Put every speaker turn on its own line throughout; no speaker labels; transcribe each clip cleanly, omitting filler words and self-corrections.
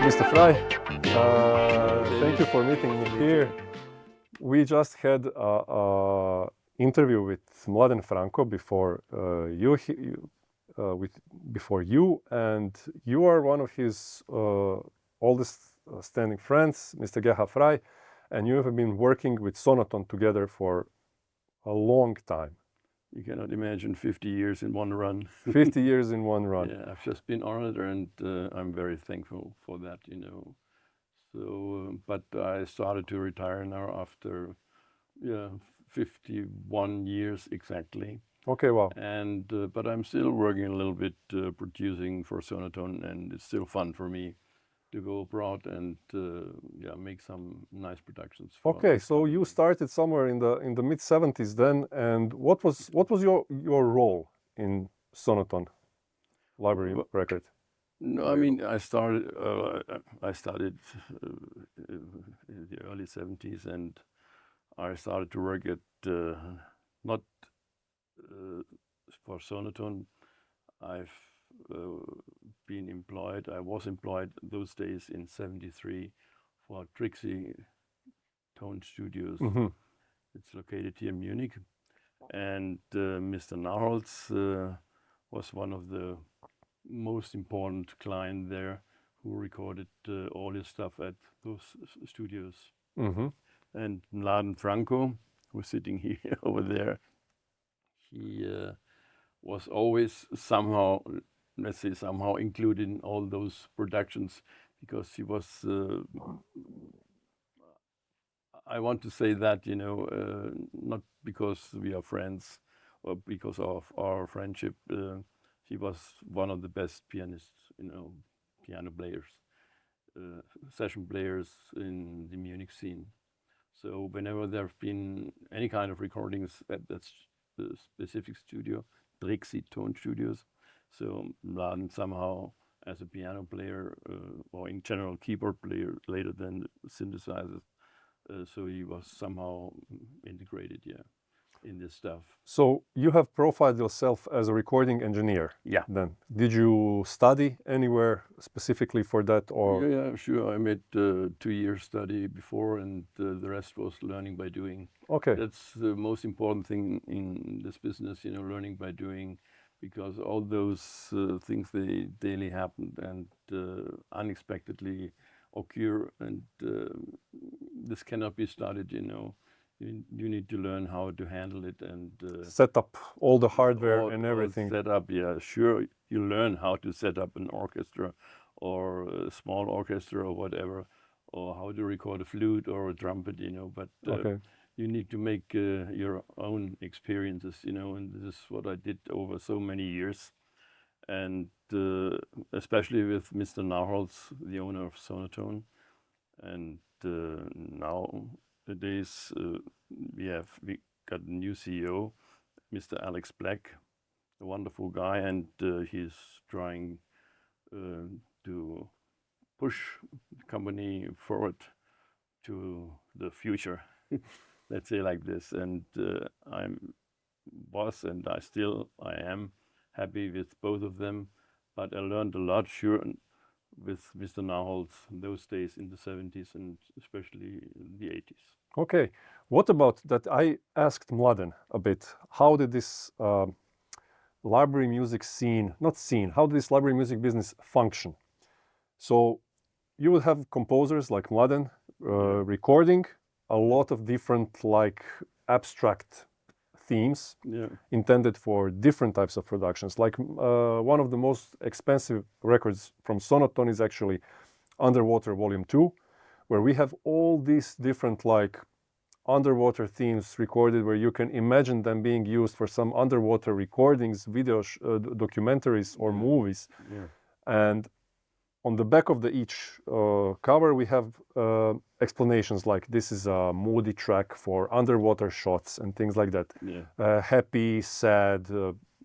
Mr. Frei, thank you for meeting me here. We just had an interview with Mladen Franko before before you, and you are one of his oldest standing friends, Mr. Gerhart Frei, and you have been working with Sonoton together for a long time.
You cannot imagine 50 years in one run.
50 years in one run.
Yeah, I've just been honored, and I'm very thankful for that, you know. So, but I started to retire now after 51 years exactly.
Okay, wow.
And but I'm still working a little bit producing for Sonoton, and it's still fun for me to go abroad and make some nice productions.
Okay, so you started somewhere in the mid 70s then, and what was your role in Sonoton library record?
No, I mean I started in the early 70s, and I started to work at not for Sonoton. I've been employed. I was employed those days in '73 for Trixi Tonstudios.
Mm-hmm.
It's located here in Munich, and Mr. Narholz was one of the most important client there, who recorded all his stuff at those studios.
Mm-hmm.
And Mladen Franko, who's sitting here over there, he was always somehow, let's say, somehow included in all those productions, because he was, I want to say that, you know, not because we are friends or because of our friendship, he was one of the best pianists, you know, piano players, session players in the Munich scene. So whenever there have been any kind of recordings at that specific studio, Trixi Tonstudios, so Mladen somehow, as a piano player or in general keyboard player, later than synthesizers, so he was somehow integrated, in this stuff.
So you have profiled yourself as a recording engineer.
Yeah.
Then did you study anywhere specifically for that, or?
Yeah, sure. I made 2 years study before, and the rest was learning by doing.
Okay.
That's the most important thing in this business, you know, learning by doing, because all those things, they daily happen and unexpectedly occur, and this cannot be studied, you know. You need to learn how to handle it and
set up all the hardware and everything.
Set up, yeah, sure. You learn how to set up an orchestra or a small orchestra or whatever, or how to record a flute or a trumpet, you know. But
Okay.
you need to make your own experiences, you know. And this is what I did over so many years, and especially with Mr. Narholz, the owner of Sonoton, and nowadays we got a new CEO, Mr. Alex Black, a wonderful guy, and he's trying to push the company forward to the future. Let's say like this. And I am happy with both of them, but I learned a lot, sure, with Mr. Narholz those days in the 70s and especially in the 80s.
Okay. What about that? I asked Mladen a bit, how did this library music how did this library music business function? So you would have composers like Mladen recording a lot of different like abstract themes intended for different types of productions. Like one of the most expensive records from Sonoton is actually Underwater Volume 2, where we have all these different like underwater themes recorded, where you can imagine them being used for some underwater recordings, video documentaries or movies. And on the back of each cover we have explanations like this is a moody track for underwater shots and things like that. Happy, sad,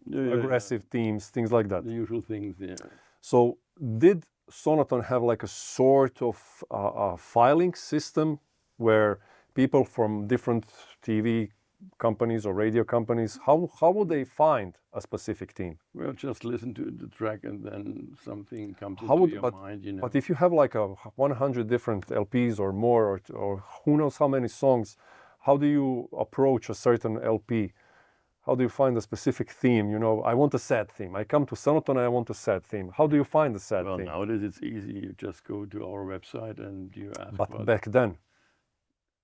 aggressive themes, things like that.
The usual things, yeah.
So did Sonoton have like a sort of filing system where people from different TV companies or radio companies, how would they find a specific theme?
Well, just listen to the track and then something comes
How
into
would,
your
but,
mind, you know.
but if you have like 100 different LPs or more, or who knows how many songs, how do you approach a certain LP? How do you find a specific theme? You know, I want a sad theme. I come to Sonoton and I want a sad theme. How do you find the sad
Well,
theme?
nowadays it's easy. You just go to our website and you ask
But
about
back then,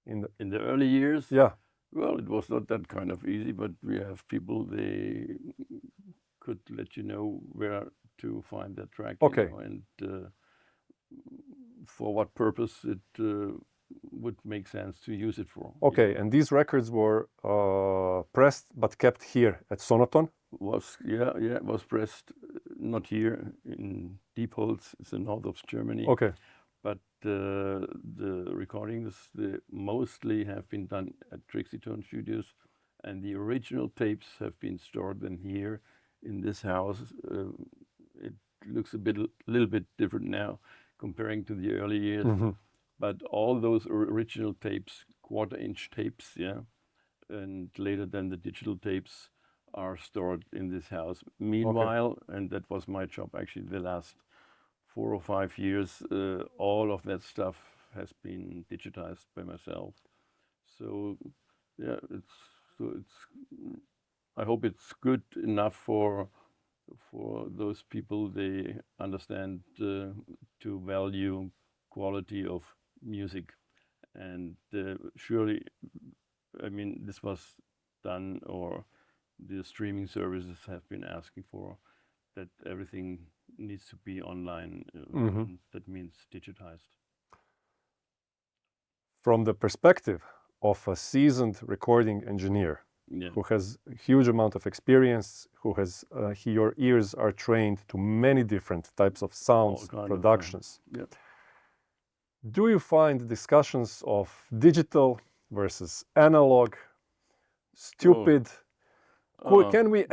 in the early years,
yeah,
well, it was not that kind of easy, but we have people, they could let you know where to find that track.
Okay.
You know, and for what purpose it would make sense to use it for.
okay,
You know.
and these records were pressed but kept here at Sonoton?
It was pressed not here in Diepholz, it's the north of Germany.
Okay.
But the recordings mostly have been done at Trixi Tonstudios, and the original tapes have been stored in here in this house. It looks a little bit different now comparing to the early years.
Mm-hmm.
But all those original tapes, quarter-inch tapes, yeah, and later then the digital tapes are stored in this house. Meanwhile, and that was my job actually the last 4 or 5 years, all of that stuff has been digitized by myself. So yeah, I hope it's good enough for those people. They understand to value quality of music, and surely, I mean, this was done, or the streaming services have been asking for that everything needs to be online. That means digitized.
From the perspective of a seasoned recording engineer,
Yeah.
who has a huge amount of experience, who has your ears are trained to many different types of sounds, productions.
Yeah.
Do you find discussions of digital versus analog stupid? Can we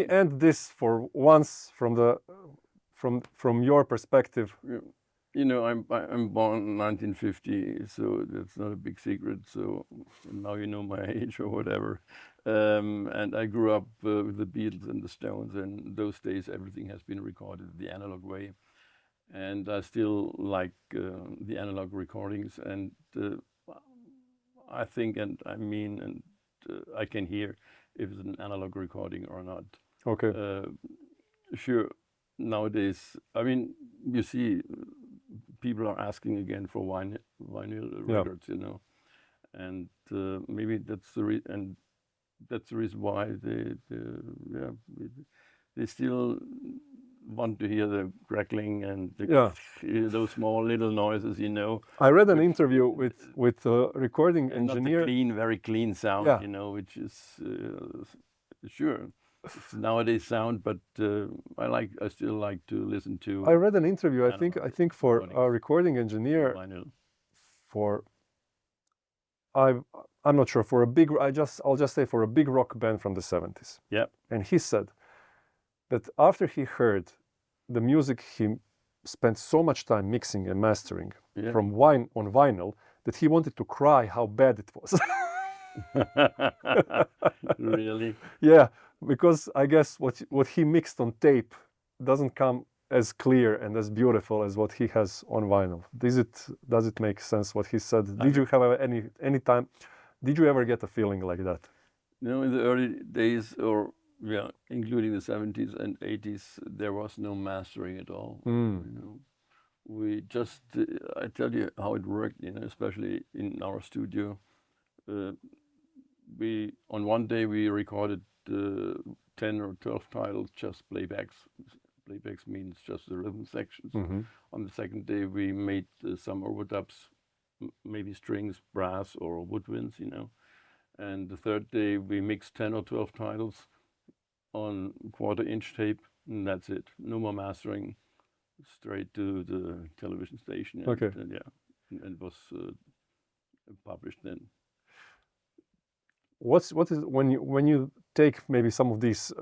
end this for once from your perspective?
You know, I'm born in 1950, so that's not a big secret. So now you know my age or whatever. And I grew up with the Beatles and the Stones, and those days everything has been recorded the analog way. And I still like the analog recordings, and I think, and I mean, and I can hear if it's an analog recording or not.
Okay.
Sure. Nowadays, I mean, you see, people are asking again for vinyl records, you know, and maybe that's the reason why they still want to hear the crackling and those small little noises, you know.
I read an interview with a recording engineer.
Not the very clean sound, you know, which is sure. It's nowadays sound, but I still like to listen to.
I read an interview. I think for a recording engineer, I'm not sure, for a big. I'll just say for a big rock band from the 70s.
Yeah.
And he said that after he heard the music, he spent so much time mixing and mastering from on vinyl that he wanted to cry how bad it was.
Really?
Yeah. Because I guess what he mixed on tape doesn't come as clear and as beautiful as what he has on vinyl. Does it make sense what he said? Did you have any time? Did you ever get a feeling like that?
You know, in the early days, or including the 70s and 80s, there was no mastering at all. You know, we just I tell you how it worked. You know, especially in our studio. On one day we recorded 10 or 12 titles, just playbacks. Playbacks means just the rhythm sections. On the second day we made some overdubs, maybe strings, brass, or woodwinds, you know. And the third day we mixed 10 or 12 titles on quarter-inch tape, and that's it. No more mastering, straight to the television station.
Okay.
And it was published then.
What is when you take maybe some of these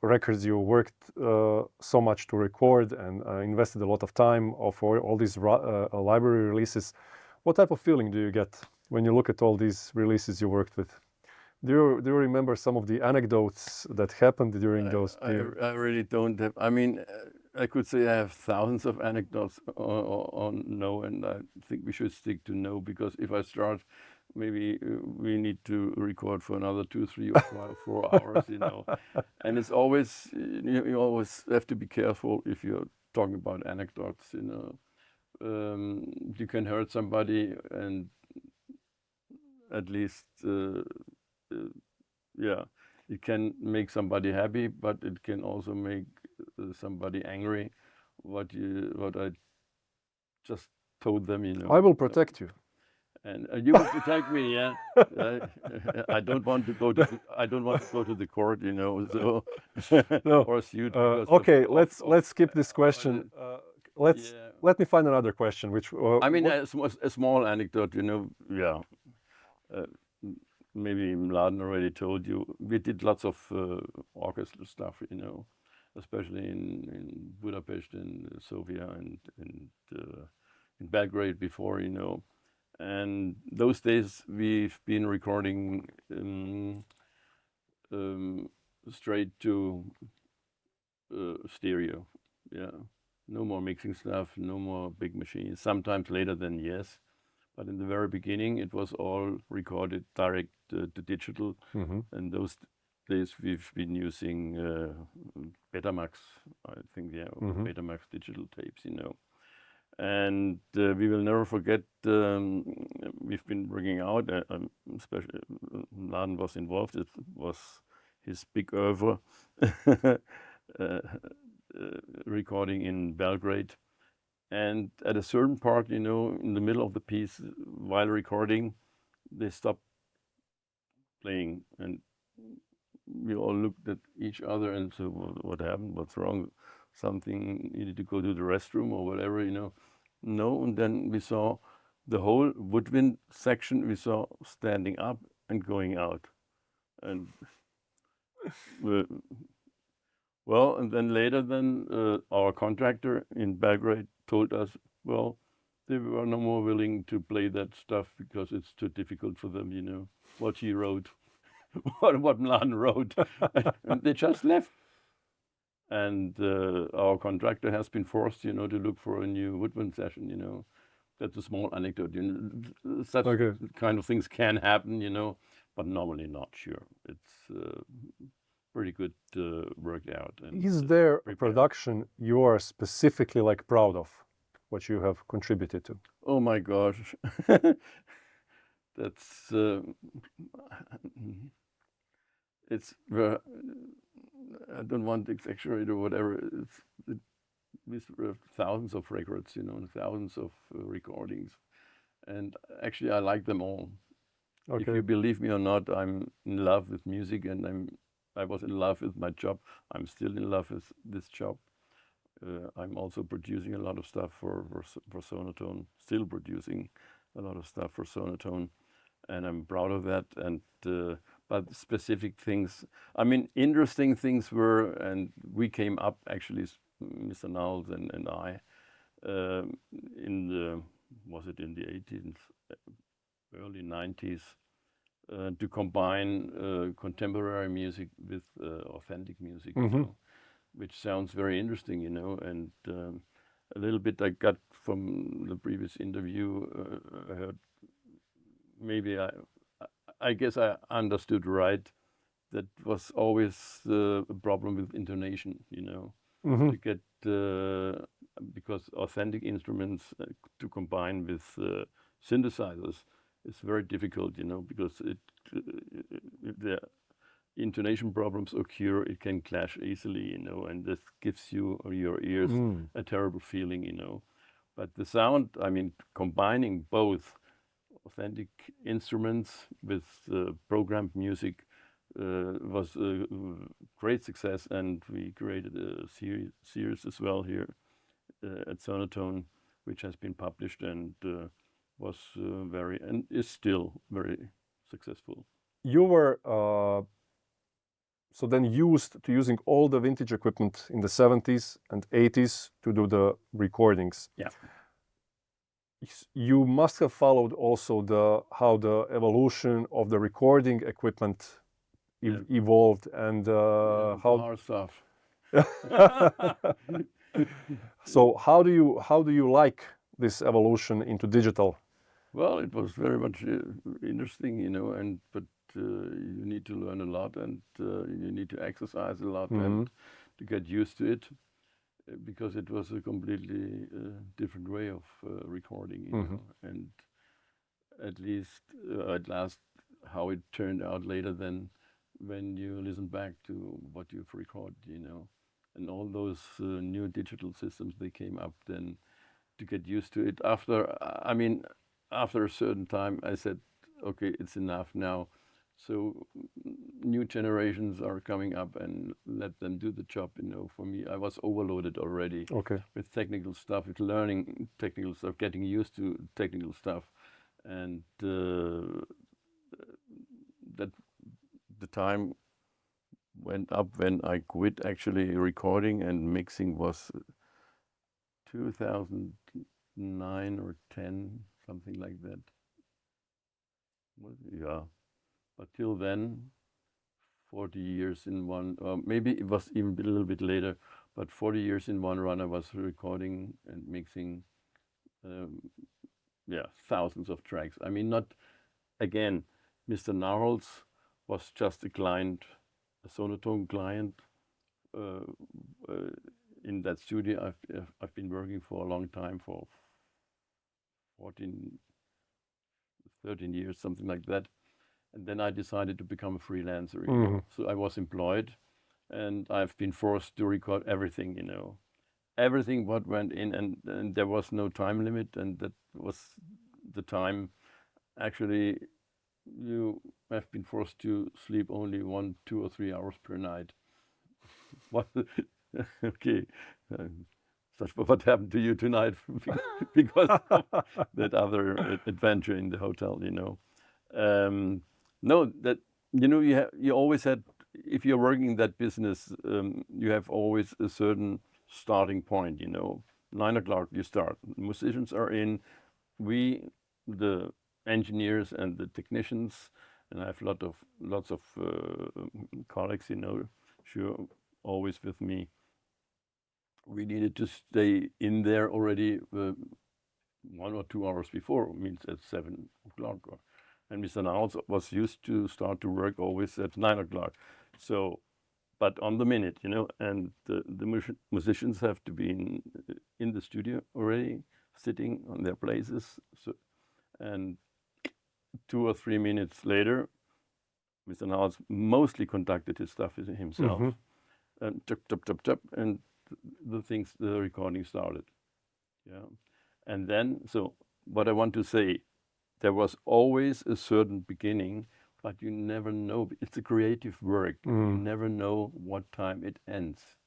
records you worked so much to record and invested a lot of time for all these library releases? What type of feeling do you get when you look at all these releases you worked with? Do you remember some of the anecdotes that happened during those periods?
I really don't have. I mean, I could say I have thousands of anecdotes on no, and I think we should stick to no, because if I start, maybe we need to record for another 2, 3, or 4 hours, you know. And it's always you always have to be careful if you're talking about anecdotes, you know. You can hurt somebody, and at least yeah, it can make somebody happy, but it can also make somebody angry. What I just told them, you know.
I will protect you.
And you will protect me, yeah. I don't want to go to the court, you know. So
No.
or sued. Because
Okay,
of,
let's skip this question. Let me find another question. Which
I mean, a small anecdote, you know. Yeah. Maybe Mladen already told you, we did lots of orchestral stuff, you know, especially in Budapest, in Sofia, and in Belgrade before, you know. And those days we've been recording straight to stereo, yeah. No more mixing stuff, no more big machines. Sometimes later then, yes. But in the very beginning, it was all recorded direct to digital. And those days we've been using Betamax, I think, yeah, Betamax digital tapes, you know. And we will never forget, we've been bringing out, especially Mladen was involved, it was his big oeuvre, recording in Belgrade. And at a certain part, you know, in the middle of the piece, while recording, they stopped playing, and we all looked at each other and said, what happened? What's wrong? Something needed to go to the restroom or whatever, you know. No, and then we saw the whole woodwind section, we saw standing up and going out. And well, and then later, our contractor in Belgrade told us, well, they were no more willing to play that stuff because it's too difficult for them, you know, what he wrote, what Mladen wrote. And they just left. And our contractor has been forced, you know, to look for a new woodwind session, you know. That's a small anecdote. You know, such kind of things can happen, you know, but normally not, sure. It's pretty good worked out. And,
is there a production you are specifically like proud of, what you have contributed to?
Oh my gosh. That's it's I don't want to exaggerate or whatever. These were thousands of records, you know, and thousands of recordings, and actually I like them all. If you believe me or not, I'm in love with music, and I was in love with my job. I'm still in love with this job. I'm also producing a lot of stuff for Sonoton, still producing a lot of stuff for Sonoton, and I'm proud of that. And but specific things, I mean, interesting things were, and we came up actually, Mr. Narholz and I, in the, was it in the 80s, early 90s, to combine contemporary music with authentic music, you know, which sounds very interesting, you know. And a little bit I got from the previous interview, I heard, maybe I guess I understood right, that was always a problem with intonation, you know, to get, because authentic instruments to combine with synthesizers is very difficult, you know, because if the intonation problems occur, it can clash easily, you know, and this gives you or your ears a terrible feeling, you know. But the sound, I mean, combining both authentic instruments with programmed music was a great success, and we created a series as well here at Sonoton, which has been published and was very, and is still very successful.
You were so then used to using all the vintage equipment in the 70s and 80s to do the recordings.
Yeah.
you must have followed also how the evolution of the recording equipment evolved, and how
hard stuff.
So how do you like this evolution into digital?
Well, it was very much interesting, you know, but you need to learn a lot, and you need to exercise a lot, and to get used to it, because it was a completely different way of recording, you know, and at last, how it turned out later than when you listen back to what you've recorded, you know, and all those new digital systems, they came up then to get used to it. After a certain time, I said, okay, it's enough now. So new generations are coming up, and let them do the job. You know, for me, I was overloaded already with technical stuff, with learning technical stuff, getting used to technical stuff, and that the time went up when I quit actually recording and mixing was 2009 or 10, something like that. Well, yeah, but till then, 40 years in one, maybe it was even a little bit later, but 40 years in one run I was recording and mixing, thousands of tracks. I mean, not, again, Mr. Narholz was just a client, a Sonoton client, in that studio. I've been working for a long time, for 14, 13 years, something like that. And then I decided to become a freelancer, you know. So I was employed, and I've been forced to record everything, you know, everything what went in, and there was no time limit, and that was the time. Actually, you have been forced to sleep only 1, 2, or 3 hours per night. What? Okay. Such what happened to you tonight because of that other adventure in the hotel, you know. No, that, you know, you always had, if you're working that business, you have always a certain starting point, you know. 9 o'clock you start. Musicians are in. We, the engineers and the technicians, and I have lots of colleagues, you know, sure, always with me. We needed to stay in there already 1 or 2 hours before, means at 7 o'clock. And Mr. Narholz was used to start to work always at 9 o'clock. So, but on the minute, you know, and the musicians have to be in the studio already, sitting on their places. So, and 2 or 3 minutes later, Mr. Narholz mostly conducted his stuff himself, and chop, and the recording started. Yeah, and then, so what I want to say, there was always a certain beginning, but you never know. It's a creative work. You never know what time it ends,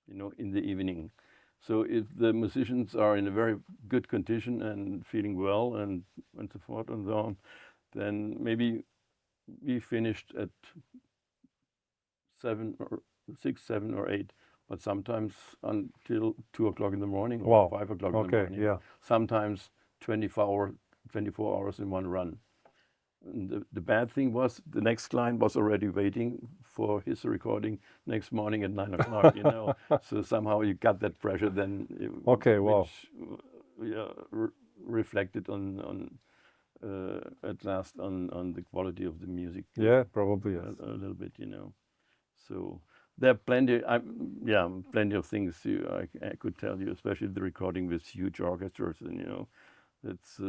you know, in the evening. So if the musicians are in a very good condition and feeling well and so forth and so on, then maybe we finished at 7 or 6, 7 or 8, but sometimes until 2 o'clock in the morning or 5 o'clock in the morning.
Yeah.
Sometimes 24 hours in one run. And the bad thing was the next client was already waiting for his recording next morning at 9 o'clock, you know. So somehow you got that pressure then, which reflected on at last on the quality of the music.
Yeah, probably, yes.
A little bit, you know. So there are plenty of things I could tell you, especially the recording with huge orchestras, and you know, it's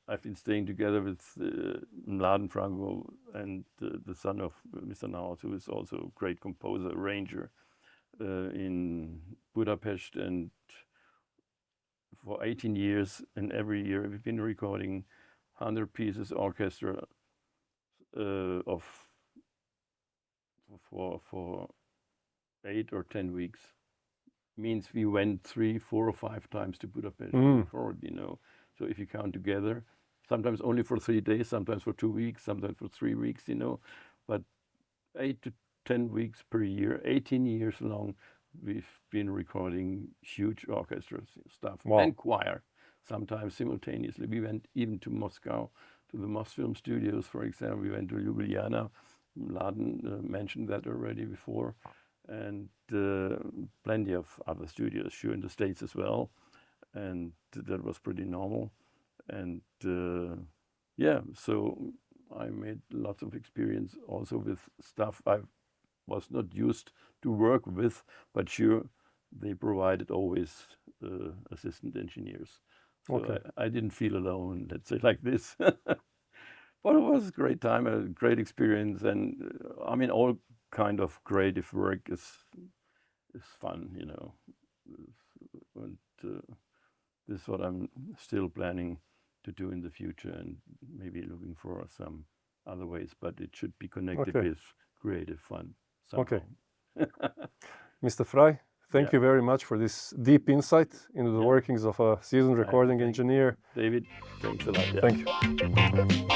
I've been staying together with Mladen Franko and the son of Mr. Narholz, who is also a great composer, arranger in Budapest, and for 18 years, and every year we've been recording 100 pieces orchestra for 8 or 10 weeks. Means we went 3, 4, or 5 times to Budapest for it, you know. So if you count together, sometimes only for 3 days, sometimes for 2 weeks, sometimes for 3 weeks, you know. But 8 to 10 weeks per year, 18 years long, we've been recording huge orchestras stuff and choir. sometimes simultaneously. We went even to Moscow, to the Mosfilm studios, for example. We went to Ljubljana. Mladen mentioned that already before. And plenty of other studios, sure, in the States as well. And that was pretty normal. And yeah, so I made lots of experience also with stuff I was not used to work with, but sure, they provided always assistant engineers. So
Okay.
I didn't feel alone, let's say like this. But it was a great time, a great experience, and I mean, all kind of creative work is fun, you know. And this is what I'm still planning to do in the future, and maybe looking for some other ways, but it should be connected
Okay.
with creative fun somehow.
Okay. Mr. Frei, thank you very much for this deep insight into the workings of a seasoned recording engineer.
David, thanks a lot. Yeah.
Thank you.